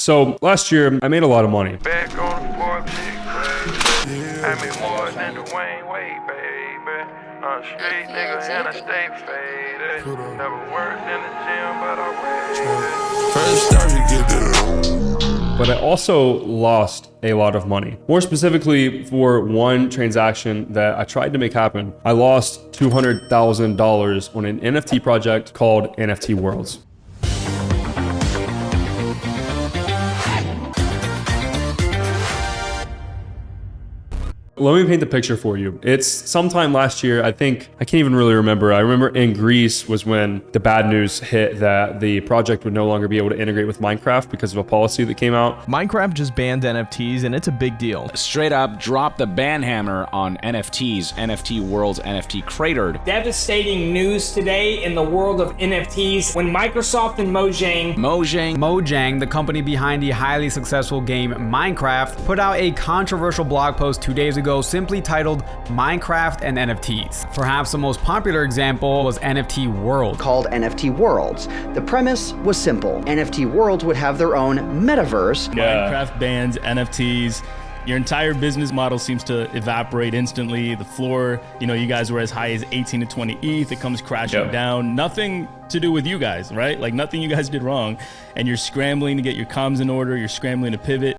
So last year I made a lot of money. Back on the floor, I made more than Dwayne Wade, baby. I'm a street nigga and I stay faded. Never worked in the gym, but I read. First start to get it. But I also lost a lot of money. More specifically, for one transaction that I tried to make happen, I lost $200,000 on an NFT project called NFT Worlds. Let me paint the picture for you. It's sometime last year, I think, I can't even really remember. I remember in Greece was when the bad news hit that the project would no longer be able to integrate with Minecraft because of a policy that came out. Minecraft just banned NFTs and it's a big deal. Straight up dropped the ban hammer on NFTs. NFT Worlds NFT cratered. Devastating news today in the world of NFTs when Microsoft and Mojang, the company behind the highly successful game Minecraft, put out a controversial blog post 2 days ago simply titled Minecraft and NFTs. Perhaps the most popular example was NFT World. Called NFT Worlds. The premise was simple. NFT Worlds would have their own metaverse. Minecraft bans NFTs. Your entire business model seems to evaporate instantly. The floor, you guys were as high as 18 to 20 ETH. It comes crashing down. Nothing to do with you guys, right? Like nothing you guys did wrong. And you're scrambling to get your comms in order. You're scrambling to pivot.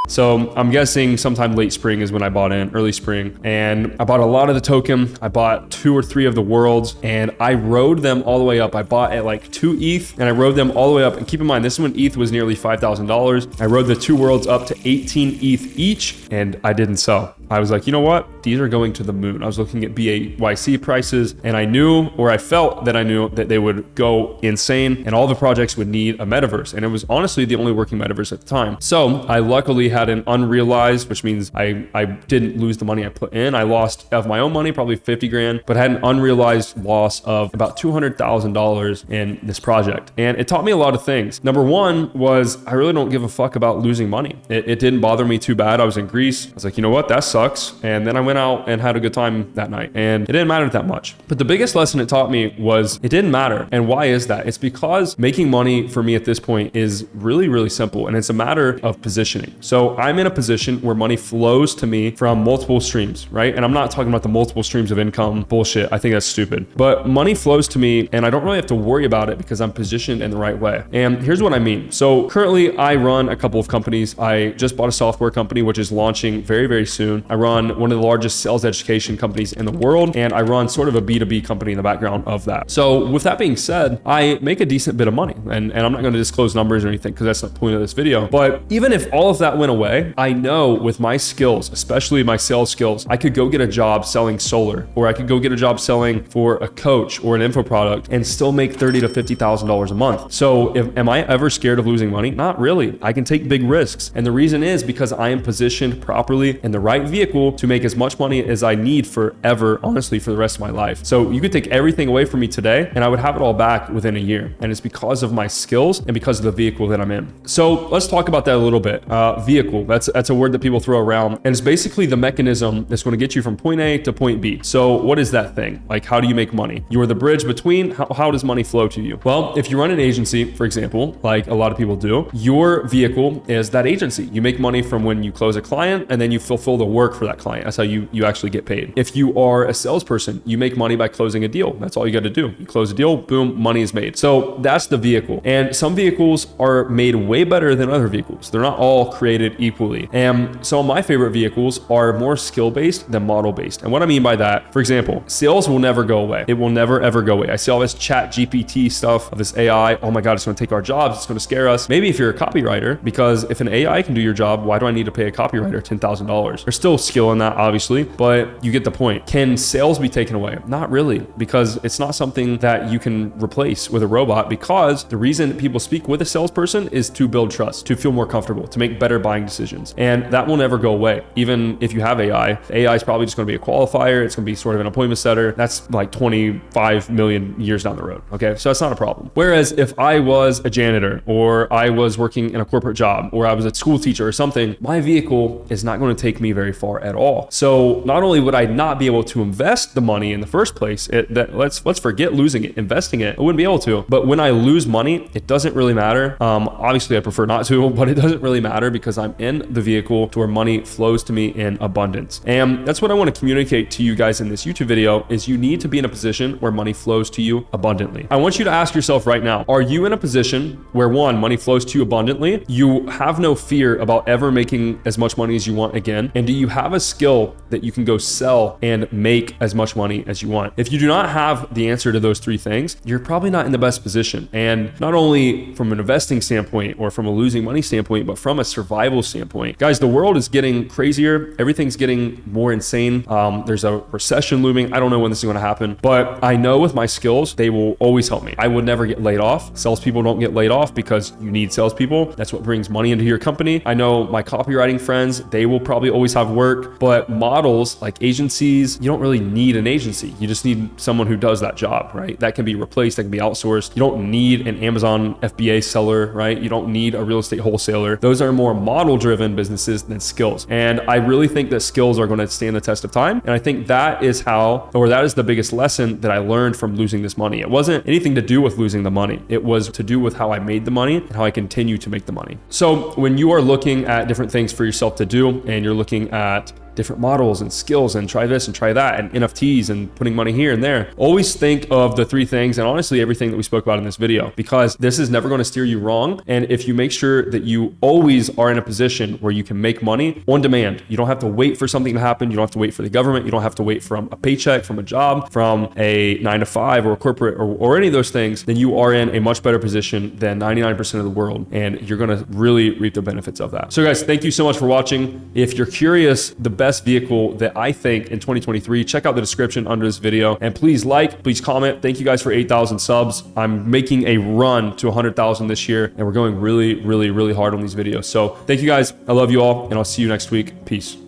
So I'm guessing sometime late spring is when I bought in, early spring, and I bought a lot of the token. I bought 2 or 3 of the worlds and I rode them all the way up. I bought at like 2 ETH and I rode them all the way up. And keep in mind, this is when ETH was nearly $5,000. I rode the 2 worlds up to 18 ETH each and I didn't sell. I was like, you know what? These are going to the moon. I was looking at BAYC prices and I knew, or I felt that I knew that they would go insane and all the projects would need a metaverse. And it was honestly the only working metaverse at the time. So I luckily had an unrealized, which means I didn't lose the money I put in. I lost of my own money, probably 50 grand, but I had an unrealized loss of about $200,000 in this project. And it taught me a lot of things. Number one was I really don't give a fuck about losing money. It didn't bother me too bad. I was in Greece. I was like, you know what? That sucks. And then I went out and had a good time that night and it didn't matter that much. But the biggest lesson it taught me was it didn't matter. And why is that? It's because making money for me at this point is really, really simple. And it's a matter of positioning. So I'm in a position where money flows to me from multiple streams, right? And I'm not talking about the multiple streams of income bullshit. I think that's stupid. But money flows to me and I don't really have to worry about it because I'm positioned in the right way. And here's what I mean. So currently I run a couple of companies. I just bought a software company, which is launching very, very soon. I run one of the largest sales education companies in the world, and I run sort of a B2B company in the background of that. So with that being said, I make a decent bit of money, and I'm not going to disclose numbers or anything because that's not the point of this video. But even if all of that went away, I know with my skills, especially my sales skills, I could go get a job selling solar, or I could go get a job selling for a coach or an info product and still make $30,000 to $50,000 a month. So am I ever scared of losing money? Not really. I can take big risks. And the reason is because I am positioned properly in the right vehicle to make as much money as I need forever, honestly, for the rest of my life. So you could take everything away from me today and I would have it all back within a year. And it's because of my skills and because of the vehicle that I'm in. So let's talk about that a little bit. Vehicle, that's a word that people throw around. And it's basically the mechanism that's going to get you from point A to point B. So what is that thing? Like, how do you make money? You are the bridge between. How does money flow to you? Well, if you run an agency, for example, like a lot of people do, your vehicle is that agency. You make money from when you close a client and then you fulfill the work for that client. That's how you actually get paid. If you are a salesperson, you make money by closing a deal. That's all you got to do. You close a deal, boom, money is made. So that's the vehicle. And some vehicles are made way better than other vehicles. They're not all created equally. And some of my favorite vehicles are more skill-based than model-based. And what I mean by that, for example, sales will never go away. It will never, ever go away. I see all this chat GPT stuff of this AI. Oh my God, it's going to take our jobs. It's going to scare us. Maybe if you're a copywriter, because if an AI can do your job, why do I need to pay a copywriter $10,000? There's still skill in that, obviously, but you get the point. Can sales be taken away? Not really, because it's not something that you can replace with a robot, because the reason people speak with a salesperson is to build trust, to feel more comfortable, to make better buying decisions. And that will never go away. Even if you have AI, AI is probably just going to be a qualifier. It's going to be sort of an appointment setter. That's like 25 million years down the road. Okay. So that's not a problem. Whereas if I was a janitor or I was working in a corporate job or I was a school teacher or something, my vehicle is not going to take me very far. far at all. So not only would I not be able to invest the money in the first place, let's forget losing it, investing it, I wouldn't be able to. But when I lose money, it doesn't really matter. Obviously I prefer not to, but it doesn't really matter because I'm in the vehicle to where money flows to me in abundance. And that's what I want to communicate to you guys in this YouTube video is you need to be in a position where money flows to you abundantly. I want you to ask yourself right now, are you in a position where one, money flows to you abundantly? You have no fear about ever making as much money as you want again? And do you have a skill that you can go sell and make as much money as you want? If you do not have the answer to those three things, you're probably not in the best position. And not only from an investing standpoint or from a losing money standpoint, but from a survival standpoint. Guys, the world is getting crazier. Everything's getting more insane. There's a recession looming. I don't know when this is going to happen, but I know with my skills, they will always help me. I would never get laid off. Salespeople don't get laid off because you need salespeople. That's what brings money into your company. I know my copywriting friends, they will probably always have work, but models like agencies, you don't really need an agency. You just need someone who does that job, right? That can be replaced, that can be outsourced. You don't need an Amazon FBA seller, right? You don't need a real estate wholesaler. Those are more model-driven businesses than skills. And I really think that skills are going to stand the test of time. And I think that is the biggest lesson that I learned from losing this money. It wasn't anything to do with losing the money. It was to do with how I made the money and how I continue to make the money. So when you are looking at different things for yourself to do and you're looking at different models and skills and try this and try that and NFTs and putting money here and there, always think of the three things and honestly everything that we spoke about in this video, because this is never going to steer you wrong. And if you make sure that you always are in a position where you can make money on demand, you don't have to wait for something to happen. You don't have to wait for the government. You don't have to wait from a paycheck, from a job, from a 9-to-5 or a corporate or any of those things, then you are in a much better position than 99% of the world. And you're going to really reap the benefits of that. So guys, thank you so much for watching. If you're curious, the best vehicle that I think in 2023, check out the description under this video and please please comment. Thank you guys for 8,000 subs. I'm making a run to 100,000 this year and we're going really, really, really hard on these videos. So thank you guys. I love you all and I'll see you next week. Peace.